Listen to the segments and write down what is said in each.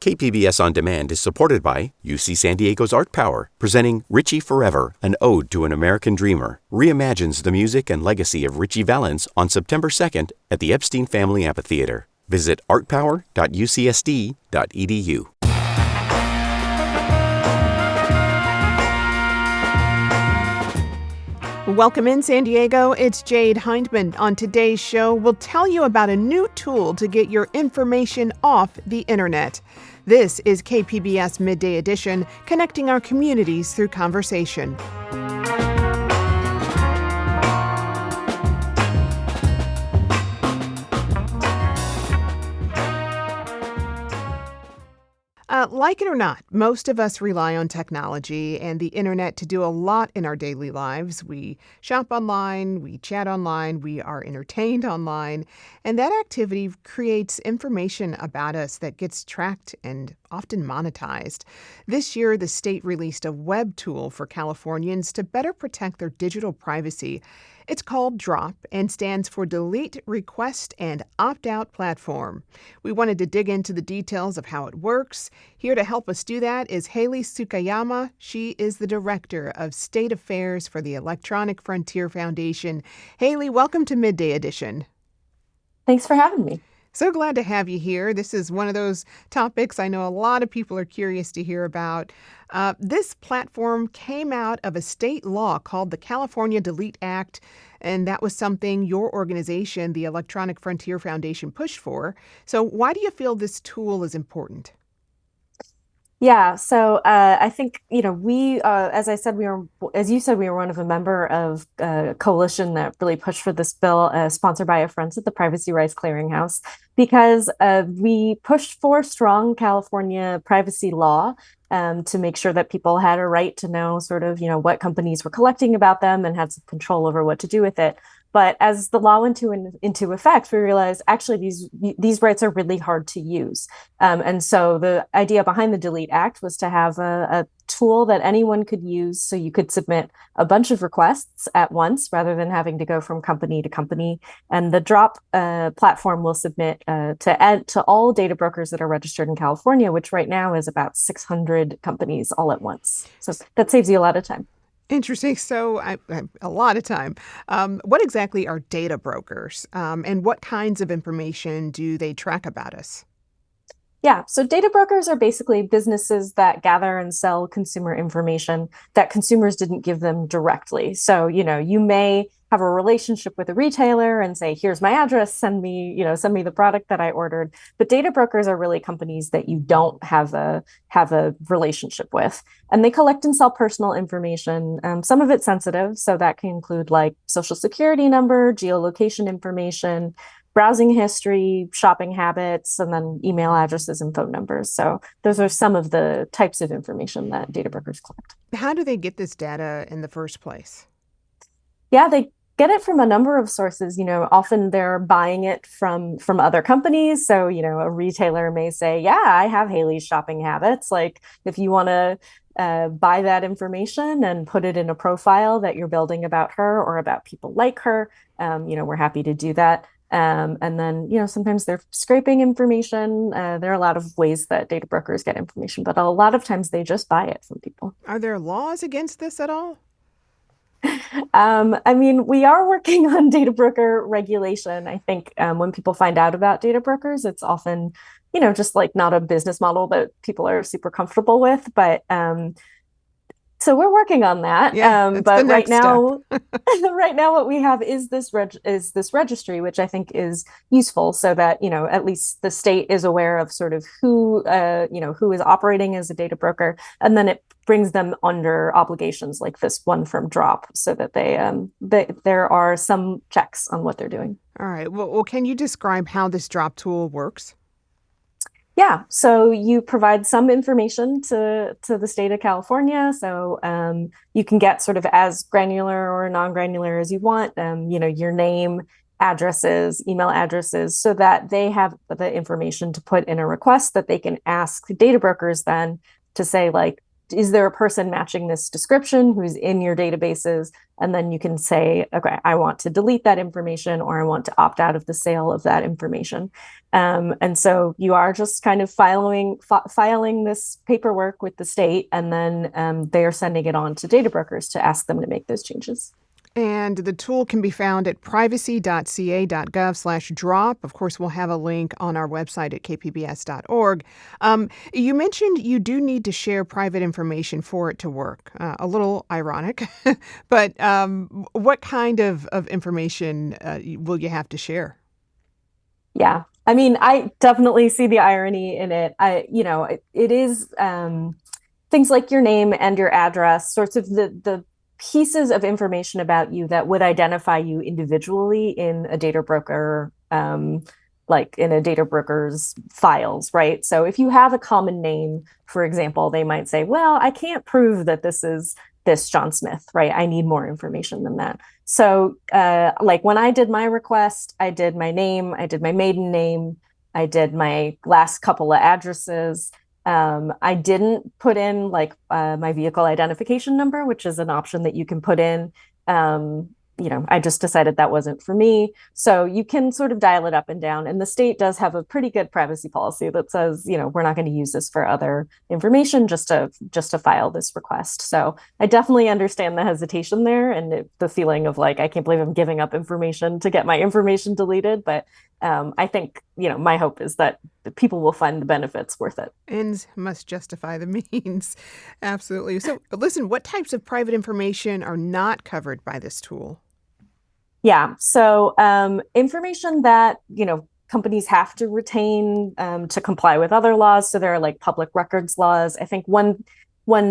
KPBS On Demand is supported by UC San Diego's Art Power, presenting Richie Forever, an ode to an American dreamer, reimagines the music and legacy of Richie Valens on September 2nd at the Epstein Family Amphitheater. Visit artpower.ucsd.edu. Welcome in, San Diego. It's Jade Hindman. On today's show, we'll tell you about a new tool to get your information off the internet. This is KPBS Midday Edition, connecting our communities through conversation. Like it or not, most of us rely on technology and the internet to do a lot in our daily lives. We shop online, we chat online, we are entertained online, and that activity creates information about us that gets tracked and often monetized. This year, the state released a web tool for Californians to better protect their digital privacy. It's called DROP and stands for Delete, Request, and Opt-out Platform. We wanted to dig into the details of how it works. Here to help us do that is Haley Tsukayama. She is the Director of State Affairs for the Electronic Frontier Foundation. Haley, welcome to Midday Edition. Thanks for having me. So glad to have you here. This is one of those topics I know a lot of people are curious to hear about. This platform came out of a state law called the California Delete Act, and that was something your organization, the Electronic Frontier Foundation, pushed for. So why do you feel this tool is important? Yeah, so I think, we, as you said, we were one of a member of a coalition that really pushed for this bill, sponsored by our friends at the Privacy Rights Clearinghouse, because we pushed for strong California privacy law to make sure that people had a right to know sort of, what companies were collecting about them and had some control over what to do with it. But as the law went into effect, we realized actually these rights are really hard to use. And so the idea behind the Delete Act was to have a tool that anyone could use, so you could submit a bunch of requests at once rather than having to go from company to company. And the DROP platform will submit to all data brokers that are registered in California, which right now is about 600 companies all at once. So that saves you a lot of time. Interesting. So a lot of time. What exactly are data brokers, and what kinds of information do they track about us? Yeah, so data brokers are basically businesses that gather and sell consumer information that consumers didn't give them directly. So, you may have a relationship with a retailer and say, here's my address, send me the product that I ordered. But data brokers are really companies that you don't have a relationship with. And they collect and sell personal information. Some of it's sensitive, so that can include like social security number, geolocation information, browsing history, shopping habits, and then email addresses and phone numbers. So those are some of the types of information that data brokers collect. How do they get this data in the first place? Yeah, they get it from a number of sources. Often they're buying it from other companies. So, a retailer may say, yeah, I have Haley's shopping habits. Like if you want to buy that information and put it in a profile that you're building about her or about people like her, we're happy to do that. And then, sometimes they're scraping information. There are a lot of ways that data brokers get information, but a lot of times they just buy it from people. Are there laws against this at all? We are working on data broker regulation. I think when people find out about data brokers, it's often, just like not a business model that people are super comfortable with. But so we're working on that. Yeah, but right now, what we have is this registry, which I think is useful, so that at least the state is aware of sort of who is operating as a data broker, and then it brings them under obligations like this one from DROP, so that there are some checks on what they're doing. All right. Well, can you describe how this DROP tool works? Yeah, so you provide some information to the state of California. So you can get sort of as granular or non-granular as you want, your name, addresses, email addresses, so that they have the information to put in a request that they can ask data brokers then to say, like, is there a person matching this description who's in your databases? And then you can say, okay, I want to delete that information, or I want to opt out of the sale of that information. And so you are just kind of filing this paperwork with the state, and then they are sending it on to data brokers to ask them to make those changes. And the tool can be found at privacy.ca.gov/drop. Of course, we'll have a link on our website at kpbs.org. You mentioned you do need to share private information for it to work. A little ironic, but what kind of information will you have to share? Yeah. I mean, I definitely see the irony in it. It is things like your name and your address, sorts of the pieces of information about you that would identify you individually in a data broker, like in a data broker's files, right? So if you have a common name, for example, they might say, well, I can't prove that this is this John Smith, right? I need more information than that. So like when I did my request, I did my name, I did my maiden name, I did my last couple of addresses. I didn't put in like my vehicle identification number, which is an option that you can put in. I just decided that wasn't for me. So you can sort of dial it up and down. And the state does have a pretty good privacy policy that says, we're not going to use this for other information, just to file this request. So I definitely understand the hesitation there and the feeling of like, I can't believe I'm giving up information to get my information deleted. But I think, my hope is that people will find the benefits worth it. Ends must justify the means. Absolutely. So listen, what types of private information are not covered by this tool? Yeah. So information that, companies have to retain to comply with other laws. So there are like public records laws. I think one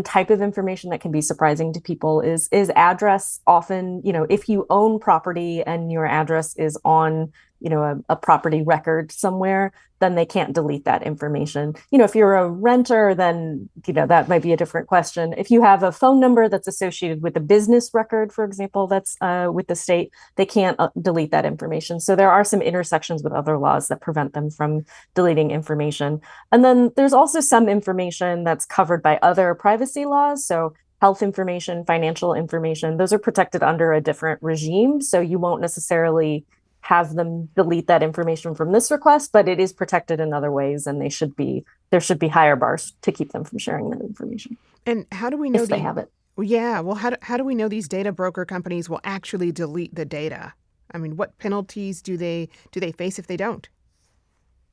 type of information that can be surprising to people is address. Often, if you own property and your address is on, a property record somewhere, then they can't delete that information. If you're a renter, then, that might be a different question. If you have a phone number that's associated with a business record, for example, that's with the state, they can't delete that information. So there are some intersections with other laws that prevent them from deleting information. And then there's also some information that's covered by other privacy laws. So health information, financial information, those are protected under a different regime. So you won't necessarily have them delete that information from this request, but it is protected in other ways, and there should be higher bars to keep them from sharing that information. And how do we know if they have it? Yeah, well, how do we know these data broker companies will actually delete the data? I mean, what penalties do they face if they don't?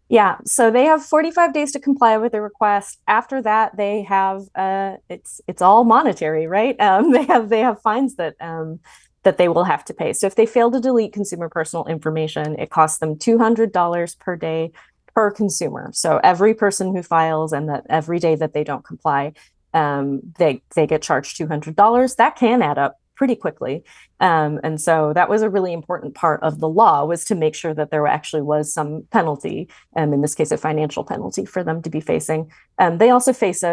Yeah, so they have 45 days to comply with the request. After that, they have it's all monetary, right? They have fines that they will have to pay. So if they fail to delete consumer personal information, it costs them $200 per day per consumer. So every person who files, and that every day that they don't comply, they get charged $200. That can add up pretty quickly. And so that was a really important part of the law, was to make sure that there actually was some penalty, in this case, a financial penalty for them to be facing. They also face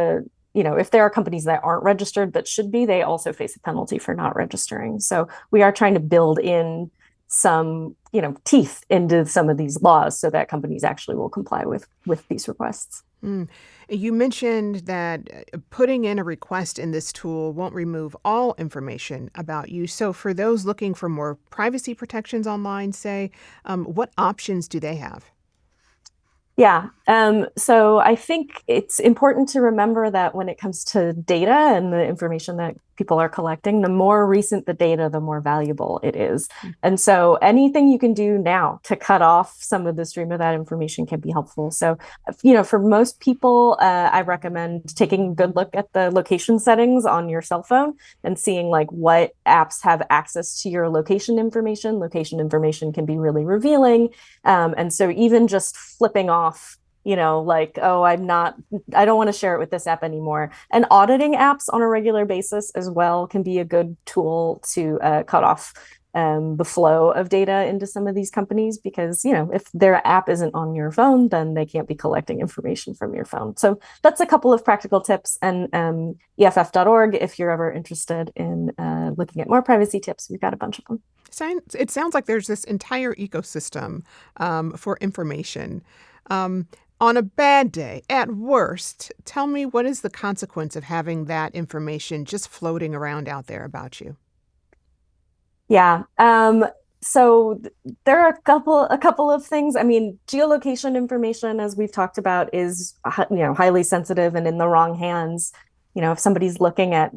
if there are companies that aren't registered but should be, they also face a penalty for not registering. So we are trying to build in some, teeth into some of these laws so that companies actually will comply with these requests. You mentioned that putting in a request in this tool won't remove all information about you. So for those looking for more privacy protections online, say, what options do they have? Yeah. So I think it's important to remember that when it comes to data and the information that people are collecting, the more recent the data, the more valuable it is. And so anything you can do now to cut off some of the stream of that information can be helpful. So, for most people, I recommend taking a good look at the location settings on your cell phone and seeing like what apps have access to your location information. Location information can be really revealing. And so even just flipping off, like, oh, I don't want to share it with this app anymore. And auditing apps on a regular basis as well can be a good tool to cut off the flow of data into some of these companies, because, if their app isn't on your phone, then they can't be collecting information from your phone. So that's a couple of practical tips. And EFF.org, if you're ever interested in looking at more privacy tips, we've got a bunch of them. It sounds like there's this entire ecosystem for information. On a bad day, at worst, tell me, what is the consequence of having that information just floating around out there about you? Yeah. So there are a couple of things. I mean, geolocation information, as we've talked about, is highly sensitive and in the wrong hands. If somebody's looking at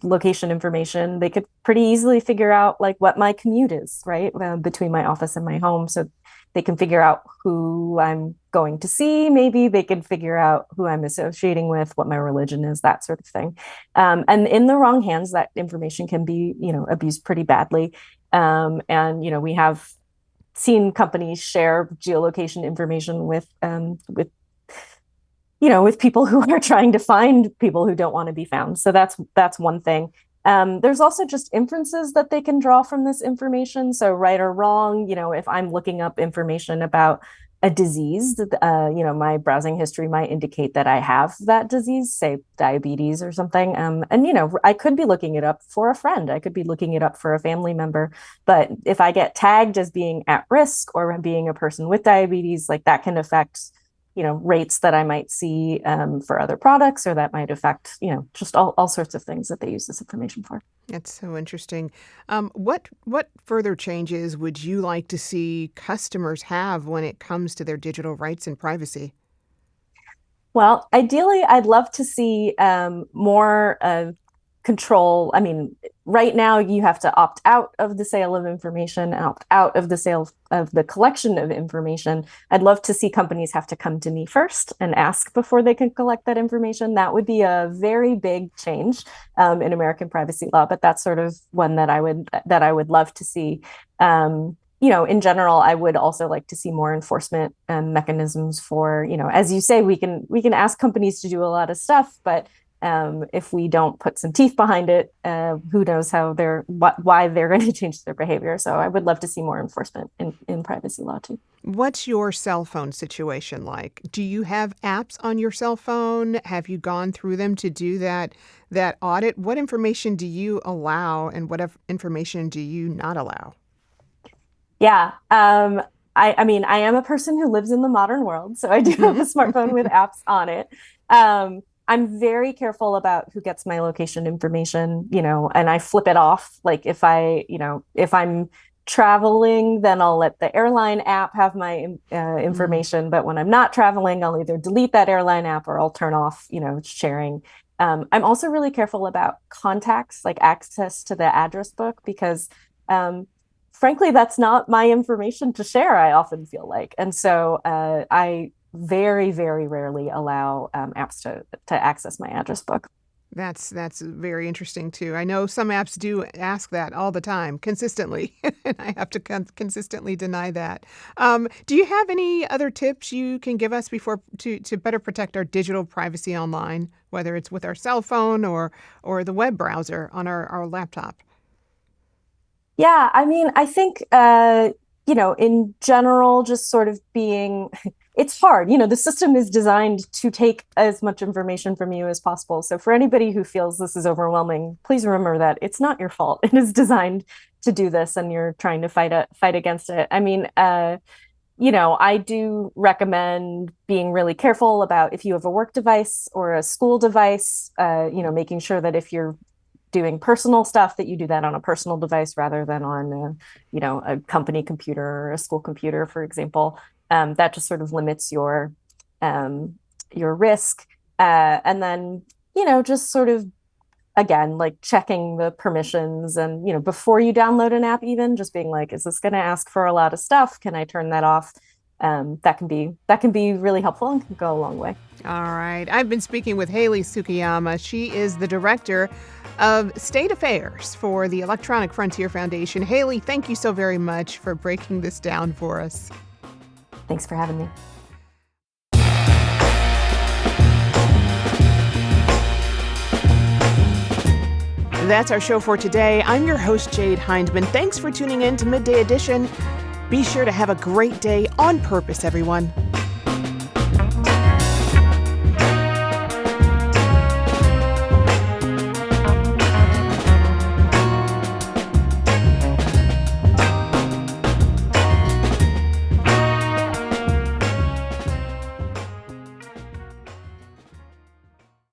location information, they could pretty easily figure out like what my commute is, right, between my office and my home. So they can figure out who I'm going to see. Maybe they can figure out who I'm associating with, what my religion is, that sort of thing. And in the wrong hands, that information can be, abused pretty badly. And we have seen companies share geolocation information with people who are trying to find people who don't want to be found. So that's one thing. There's also just inferences that they can draw from this information. So right or wrong, if I'm looking up information about a disease, my browsing history might indicate that I have that disease, say diabetes or something. And I could be looking it up for a friend. I could be looking it up for a family member. But if I get tagged as being at risk or being a person with diabetes, like that can affect rates that I might see for other products, or that might affect, just all sorts of things that they use this information for. That's so interesting. What further changes would you like to see customers have when it comes to their digital rights and privacy? Well, ideally, I'd love to see more control. I mean, right now you have to opt out of the sale of information, opt out of the sale of the collection of information. I'd love to see companies have to come to me first and ask before they can collect that information. That would be a very big change in American privacy law, but that's sort of one that I would love to see. In general, I would also like to see more enforcement mechanisms for, as you say, we can ask companies to do a lot of stuff, but if we don't put some teeth behind it, who knows why they're going to change their behavior. So I would love to see more enforcement in privacy law too. What's your cell phone situation like? Do you have apps on your cell phone? Have you gone through them to do that audit? What information do you allow, and what information do you not allow? Yeah. I mean, I am a person who lives in the modern world, so I do have a smartphone with apps on it. I'm very careful about who gets my location information, and I flip it off. Like if I'm traveling, then I'll let the airline app have my information. But when I'm not traveling, I'll either delete that airline app or I'll turn off, sharing. I'm also really careful about contacts, like access to the address book, because frankly, that's not my information to share, I often feel like. And so I very, very rarely allow apps to access my address book. That's very interesting too. I know some apps do ask that all the time, consistently, and I have to consistently deny that. Do you have any other tips you can give us to better protect our digital privacy online, whether it's with our cell phone or the web browser on our laptop? Yeah, I mean, I think in general, just sort of being, it's hard. The system is designed to take as much information from you as possible. So for anybody who feels this is overwhelming, please remember that it's not your fault. It is designed to do this, and you're trying to fight against it. I mean, I do recommend being really careful about if you have a work device or a school device, making sure that if you're doing personal stuff, that you do that on a personal device rather than on a company computer or a school computer, for example. That just sort of limits your risk. And then, just sort of, again, like checking the permissions and, before you download an app, even just being like, is this going to ask for a lot of stuff? Can I turn that off? That can be really helpful and can go a long way. All right. I've been speaking with Haley Tsukiyama. She is the director of State Affairs for the Electronic Frontier Foundation. Haley, thank you so very much for breaking this down for us. Thanks for having me. That's our show for today. I'm your host, Jade Hindman. Thanks for tuning in to Midday Edition. Be sure to have a great day on purpose, everyone.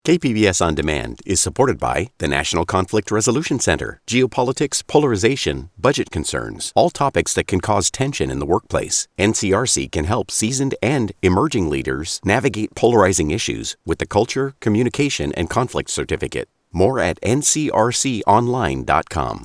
KPBS On Demand is supported by the National Conflict Resolution Center, geopolitics, polarization, budget concerns, all topics that can cause tension in the workplace. NCRC can help seasoned and emerging leaders navigate polarizing issues with the Culture, Communication, and Conflict Certificate. More at ncrconline.com.